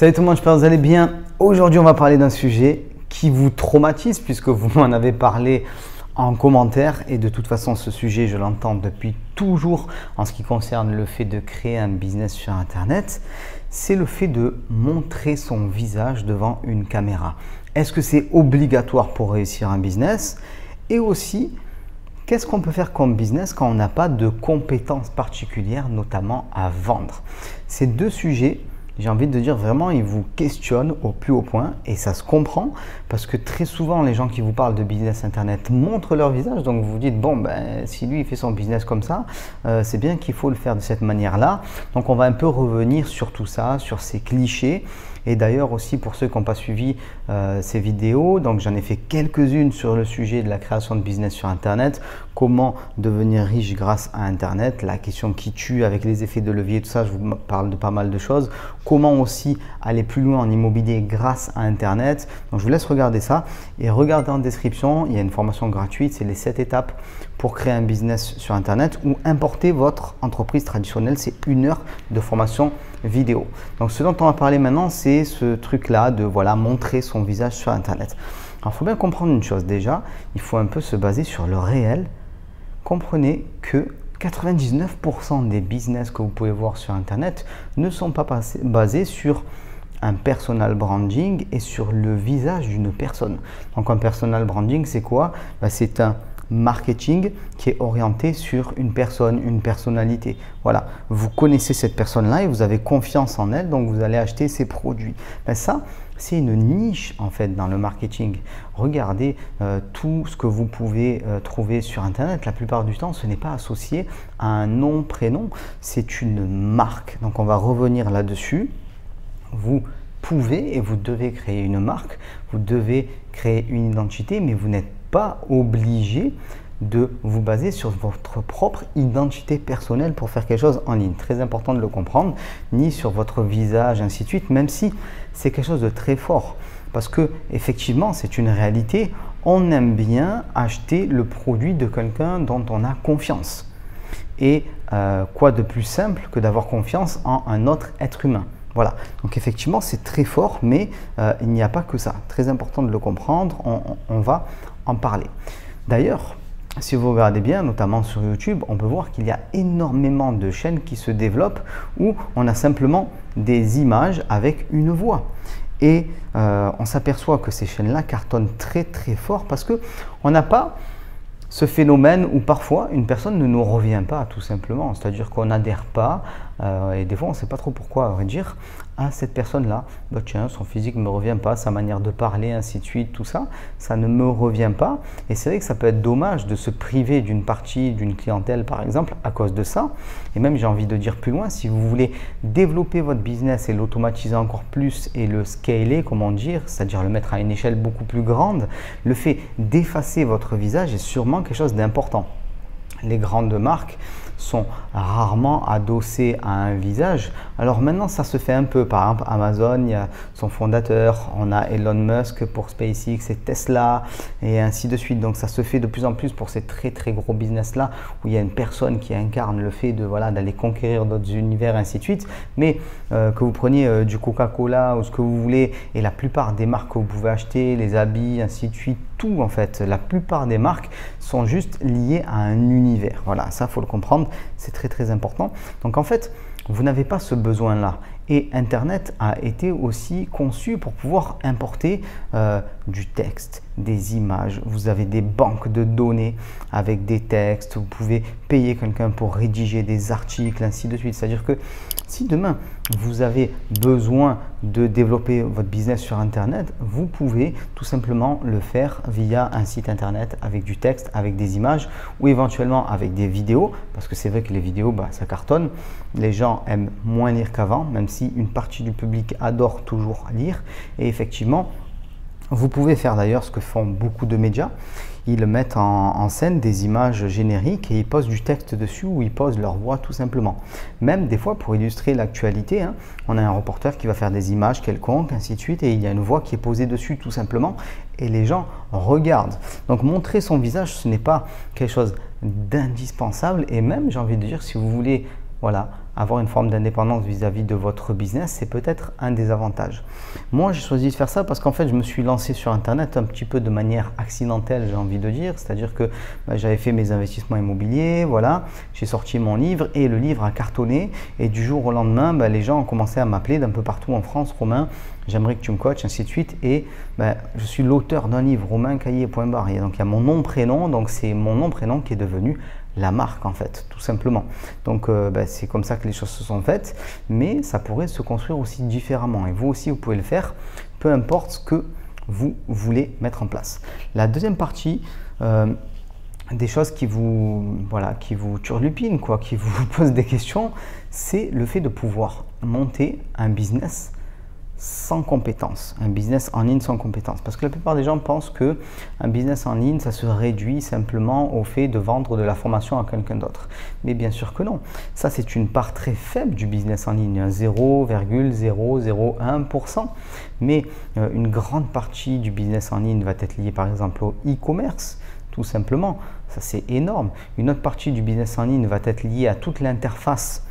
Salut tout le monde, j'espère que vous allez bien. Aujourd'hui, on va parler d'un sujet qui vous traumatise puisque vous m'en avez parlé en commentaire et de toute façon, ce sujet, je l'entends depuis toujours en ce qui concerne le fait de créer un business sur Internet. C'est le fait de montrer son visage devant une caméra. Est-ce que c'est obligatoire pour réussir un business? Et aussi, qu'est-ce qu'on peut faire comme business quand on n'a pas de compétences particulières, notamment à vendre? Ces deux sujets, j'ai envie de dire vraiment, ils vous questionnent au plus haut point et ça se comprend parce que très souvent, les gens qui vous parlent de business Internet montrent leur visage. Donc, vous vous dites, bon, ben, si lui, il fait son business comme ça, c'est bien qu'il faut le faire de cette manière-là. Donc, on va un peu revenir sur tout ça, sur ces clichés. Et d'ailleurs aussi pour ceux qui n'ont pas suivi ces vidéos, donc j'en ai fait quelques-unes sur le sujet de la création de business sur Internet, comment devenir riche grâce à Internet, la question qui tue avec les effets de levier, tout ça, je vous parle de pas mal de choses, comment aussi aller plus loin en immobilier grâce à Internet. Donc je vous laisse regarder ça et regardez en description, il y a une formation gratuite, c'est les 7 étapes pour créer un business sur Internet ou importer votre entreprise traditionnelle, c'est 1 heure de formation vidéo. Donc ce dont on va parler maintenant, c'est ce truc-là de voilà, montrer son visage sur Internet. Alors il faut bien comprendre une chose déjà, il faut un peu se baser sur le réel. Comprenez que 99% des business que vous pouvez voir sur Internet ne sont pas basés sur un personal branding et sur le visage d'une personne. Donc un personal branding, c'est quoi? C'est un marketing qui est orienté sur une personne, une personnalité. Voilà, vous connaissez cette personne-là et vous avez confiance en elle, donc vous allez acheter ses produits. Ça, c'est une niche en fait dans le marketing. Regardez tout ce que vous pouvez trouver sur Internet. La plupart du temps, ce n'est pas associé à un nom, prénom, c'est une marque. Donc, on va revenir là-dessus. Vous pouvez et vous devez créer une marque, vous devez créer une identité, mais vous n'êtes pas obligé de vous baser sur votre propre identité personnelle pour faire quelque chose en ligne. Très important de le comprendre, ni sur votre visage, ainsi de suite, même si c'est quelque chose de très fort. Parce que effectivement, c'est une réalité, on aime bien acheter le produit de quelqu'un dont on a confiance. Et quoi de plus simple que d'avoir confiance en un autre être humain? Voilà, donc effectivement c'est très fort, mais il n'y a pas que ça. Très important de le comprendre, on va en parler. D'ailleurs, si vous regardez bien, notamment sur YouTube, on peut voir qu'il y a énormément de chaînes qui se développent où on a simplement des images avec une voix. Et on s'aperçoit que ces chaînes-là cartonnent très très fort parce qu'on n'a pas ce phénomène où parfois une personne ne nous revient pas tout simplement, c'est-à-dire qu'on n'adhère pas et des fois on ne sait pas trop pourquoi, à vrai dire, à cette personne-là, bah, tiens, son physique ne me revient pas, sa manière de parler, ainsi de suite, tout ça, ça ne me revient pas. Et c'est vrai que ça peut être dommage de se priver d'une partie d'une clientèle par exemple à cause de ça. Et même j'ai envie de dire plus loin, si vous voulez développer votre business et l'automatiser encore plus et le scaler, comment dire, c'est-à-dire le mettre à une échelle beaucoup plus grande, le fait d'effacer votre visage est sûrement quelque chose d'important. Les grandes marques sont rarement adossées à un visage. Alors maintenant, ça se fait un peu. Par exemple, Amazon, il y a son fondateur, on a Elon Musk pour SpaceX et Tesla et ainsi de suite. Donc ça se fait de plus en plus pour ces très très gros business-là où il y a une personne qui incarne le fait de voilà, d'aller conquérir d'autres univers, ainsi de suite. Mais que vous preniez du Coca-Cola ou ce que vous voulez et la plupart des marques que vous pouvez acheter, les habits, ainsi de suite, tout en fait, la plupart des marques sont juste liées à un univers. Voilà, ça faut le comprendre, c'est très très important. Donc en fait, vous n'avez pas ce besoin-là. Et Internet a été aussi conçu pour pouvoir importer du texte, des images. Vous avez des banques de données avec des textes. Vous pouvez payer quelqu'un pour rédiger des articles, ainsi de suite. C'est-à-dire que si demain, vous avez besoin de développer votre business sur Internet, vous pouvez tout simplement le faire via un site Internet avec du texte, avec des images ou éventuellement avec des vidéos. Parce que c'est vrai que les vidéos, bah, ça cartonne. Les gens aiment moins lire qu'avant, même si une partie du public adore toujours lire. Et effectivement, vous pouvez faire d'ailleurs ce que font beaucoup de médias. Ils mettent en scène des images génériques et ils posent du texte dessus ou ils posent leur voix tout simplement. Même des fois pour illustrer l'actualité, hein, on a un reporter qui va faire des images quelconques, ainsi de suite, et il y a une voix qui est posée dessus tout simplement et les gens regardent. Donc montrer son visage, ce n'est pas quelque chose d'indispensable et même j'ai envie de dire si vous voulez voilà, avoir une forme d'indépendance vis-à-vis de votre business, c'est peut-être un des avantages. Moi, j'ai choisi de faire ça parce qu'en fait, je me suis lancé sur Internet un petit peu de manière accidentelle, j'ai envie de dire. C'est-à-dire que j'avais fait mes investissements immobiliers, voilà, j'ai sorti mon livre et le livre a cartonné. Et du jour au lendemain, les gens ont commencé à m'appeler d'un peu partout en France. Romain, j'aimerais que tu me coaches, ainsi de suite. Et je suis l'auteur d'un livre, romaincaillé.bar. Et donc, il y a mon nom, prénom. Donc, c'est mon nom, prénom qui est devenu la marque, en fait, tout simplement. Donc, c'est comme ça que les choses se sont faites. Mais ça pourrait se construire aussi différemment. Et vous aussi, vous pouvez le faire, peu importe ce que vous voulez mettre en place. La deuxième partie, des choses qui vous turlupinent, qui vous posent des questions, c'est le fait de pouvoir monter un business sans compétences, un business en ligne sans compétences. Parce que la plupart des gens pensent que un business en ligne, ça se réduit simplement au fait de vendre de la formation à quelqu'un d'autre. Mais bien sûr que non. Ça, c'est une part très faible du business en ligne, 0,001%. Mais une grande partie du business en ligne va être liée par exemple au e-commerce, tout simplement. Ça, c'est énorme. Une autre partie du business en ligne va être liée à toute l'interface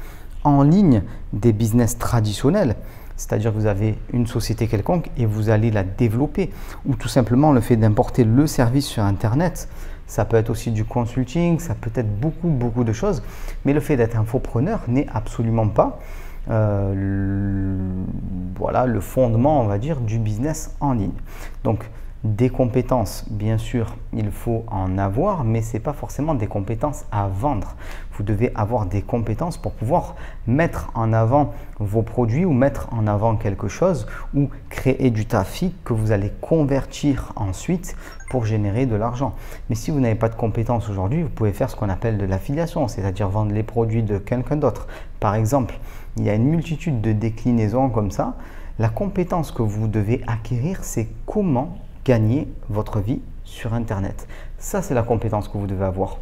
en ligne des business traditionnels. C'est-à-dire que vous avez une société quelconque et vous allez la développer. Ou tout simplement le fait d'importer le service sur Internet. Ça peut être aussi du consulting, ça peut être beaucoup de choses. Mais le fait d'être infopreneur n'est absolument pas le fondement, on va dire, du business en ligne. Donc, des compétences, bien sûr, il faut en avoir, mais ce n'est pas forcément des compétences à vendre. Vous devez avoir des compétences pour pouvoir mettre en avant vos produits ou mettre en avant quelque chose ou créer du trafic que vous allez convertir ensuite pour générer de l'argent. Mais si vous n'avez pas de compétences aujourd'hui, vous pouvez faire ce qu'on appelle de l'affiliation, c'est-à-dire vendre les produits de quelqu'un d'autre. Par exemple, il y a une multitude de déclinaisons comme ça. La compétence que vous devez acquérir, c'est comment gagner votre vie sur Internet. Ça, c'est la compétence que vous devez avoir.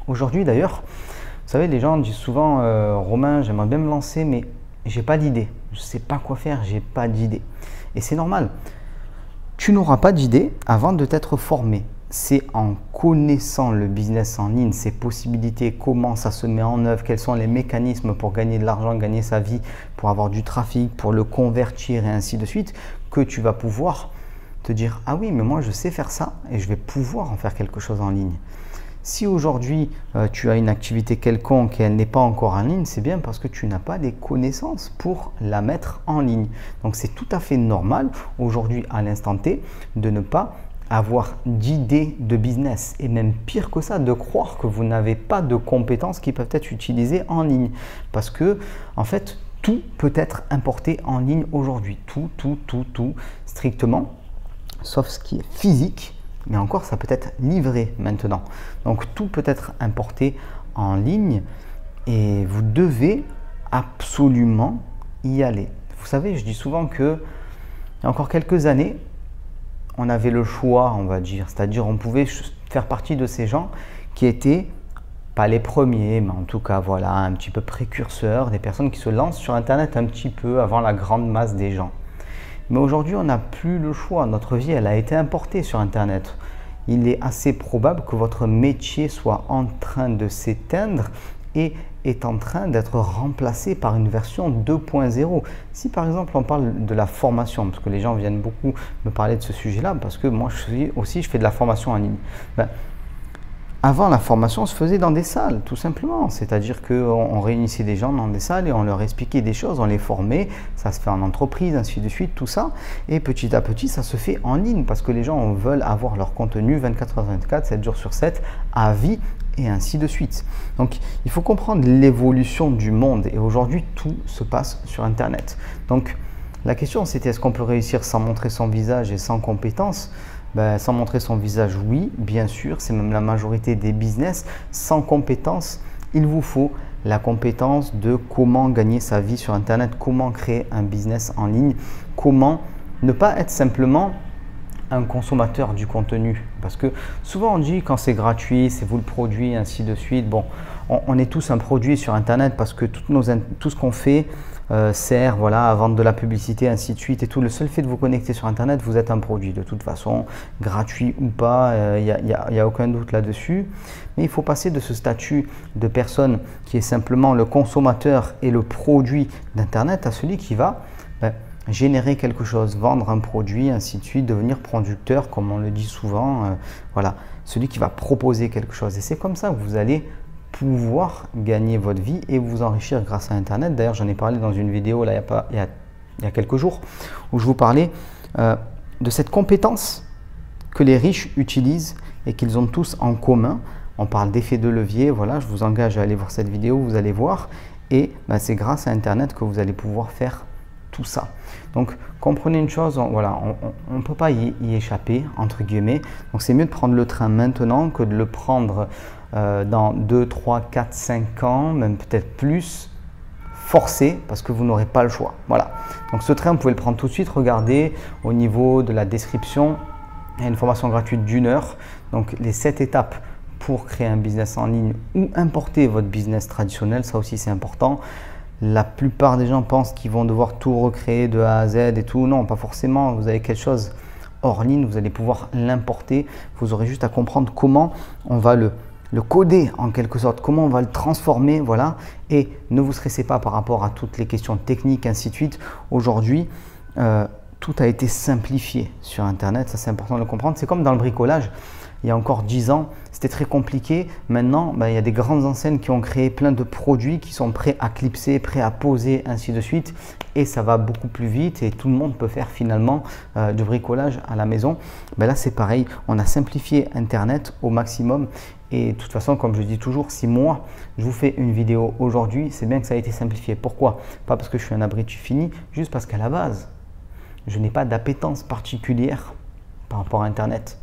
Aujourd'hui, d'ailleurs, vous savez, les gens disent souvent Romain, j'aimerais bien me lancer, mais j'ai pas d'idée. Je ne sais pas quoi faire, j'ai pas d'idée. Et c'est normal. Tu n'auras pas d'idée avant de t'être formé. C'est en connaissant le business en ligne, ses possibilités, comment ça se met en œuvre, quels sont les mécanismes pour gagner de l'argent, gagner sa vie, pour avoir du trafic, pour le convertir et ainsi de suite, que tu vas pouvoir te dire « Ah oui, mais moi je sais faire ça et je vais pouvoir en faire quelque chose en ligne ». Si aujourd'hui tu as une activité quelconque et elle n'est pas encore en ligne, c'est bien parce que tu n'as pas les connaissances pour la mettre en ligne. Donc c'est tout à fait normal aujourd'hui à l'instant T de ne pas avoir d'idées de business et même pire que ça, de croire que vous n'avez pas de compétences qui peuvent être utilisées en ligne. Parce que en fait, tout peut être importé en ligne aujourd'hui. Tout, strictement, sauf ce qui est physique. Mais encore, ça peut être livré maintenant. Donc, tout peut être importé en ligne et vous devez absolument y aller. Vous savez, je dis souvent que il y a encore quelques années, on avait le choix, on va dire. C'est-à-dire, on pouvait faire partie de ces gens qui étaient, pas les premiers, mais en tout cas, voilà, un petit peu précurseurs, des personnes qui se lancent sur Internet un petit peu avant la grande masse des gens. Mais aujourd'hui, on n'a plus le choix. Notre vie, elle a été importée sur Internet. Il est assez probable que votre métier soit en train de s'éteindre et est en train d'être remplacé par une version 2.0. Si par exemple, on parle de la formation, parce que les gens viennent beaucoup me parler de ce sujet-là, parce que moi je fais de la formation en ligne. Avant, la formation se faisait dans des salles, tout simplement. C'est-à-dire qu'on réunissait des gens dans des salles et on leur expliquait des choses, on les formait. Ça se fait en entreprise, ainsi de suite, tout ça. Et petit à petit, ça se fait en ligne parce que les gens veulent avoir leur contenu 24h24, 7 jours sur 7, à vie et ainsi de suite. Donc, il faut comprendre l'évolution du monde. Et aujourd'hui, tout se passe sur Internet. Donc, la question, c'était est-ce qu'on peut réussir sans montrer son visage et sans compétences ? Sans montrer son visage, oui, bien sûr, c'est même la majorité des business. Sans compétences, il vous faut la compétence de comment gagner sa vie sur Internet, comment créer un business en ligne, comment ne pas être simplement un consommateur du contenu. Parce que souvent on dit quand c'est gratuit, c'est vous le produit, ainsi de suite. Bon, on est tous un produit sur Internet parce que tout ce qu'on fait sert voilà, à vendre de la publicité, ainsi de suite et tout. Le seul fait de vous connecter sur Internet, vous êtes un produit de toute façon, gratuit ou pas, il n'y a aucun doute là-dessus. Mais il faut passer de ce statut de personne qui est simplement le consommateur et le produit d'Internet à celui qui va générer quelque chose, vendre un produit, ainsi de suite, devenir producteur, comme on le dit souvent. Voilà, celui qui va proposer quelque chose. Et c'est comme ça que vous allez pouvoir gagner votre vie et vous enrichir grâce à Internet. D'ailleurs, j'en ai parlé dans une vidéo là, il y a quelques jours où je vous parlais de cette compétence que les riches utilisent et qu'ils ont tous en commun. On parle d'effet de levier. Voilà, je vous engage à aller voir cette vidéo, vous allez voir. Et c'est grâce à Internet que vous allez pouvoir faire tout ça. Donc comprenez une chose, voilà, on ne peut pas y échapper entre guillemets. Donc c'est mieux de prendre le train maintenant que de le prendre dans 2, 3, 4, 5 ans, même peut-être plus, forcé, parce que vous n'aurez pas le choix. Voilà. Donc ce train, vous pouvez le prendre tout de suite. Regardez au niveau de la description, il y a une formation gratuite d'1 heure. Donc les 7 étapes pour créer un business en ligne ou importer votre business traditionnel, ça aussi c'est important. La plupart des gens pensent qu'ils vont devoir tout recréer de A à Z et tout. Non, pas forcément. Vous avez quelque chose hors ligne, vous allez pouvoir l'importer. Vous aurez juste à comprendre comment on va le coder en quelque sorte, comment on va le transformer. Voilà. Et ne vous stressez pas par rapport à toutes les questions techniques, ainsi de suite. Aujourd'hui, tout a été simplifié sur Internet. Ça, c'est important de le comprendre. C'est comme dans le bricolage. Il y a encore 10 ans, c'était très compliqué. Maintenant, il y a des grandes enseignes qui ont créé plein de produits qui sont prêts à clipser, prêts à poser, ainsi de suite. Et ça va beaucoup plus vite et tout le monde peut faire finalement du bricolage à la maison. Là, c'est pareil. On a simplifié Internet au maximum. Et de toute façon, comme je dis toujours, si moi, je vous fais une vidéo aujourd'hui, c'est bien que ça a été simplifié. Pourquoi? Pas parce que je suis un abruti fini, juste parce qu'à la base, je n'ai pas d'appétence particulière par rapport à Internet.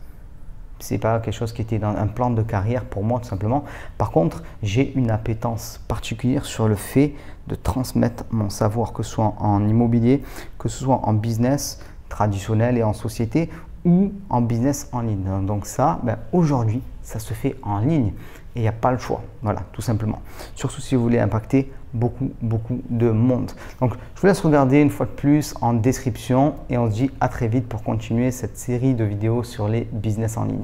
Ce n'est pas quelque chose qui était dans un plan de carrière pour moi tout simplement. Par contre, j'ai une appétence particulière sur le fait de transmettre mon savoir, que ce soit en immobilier, que ce soit en business traditionnel et en société ou en business en ligne. Donc ça, aujourd'hui, ça se fait en ligne et il n'y a pas le choix. Voilà, tout simplement. Surtout si vous voulez impacter beaucoup de monde. Donc, je vous laisse regarder une fois de plus en description et on se dit à très vite pour continuer cette série de vidéos sur les business en ligne.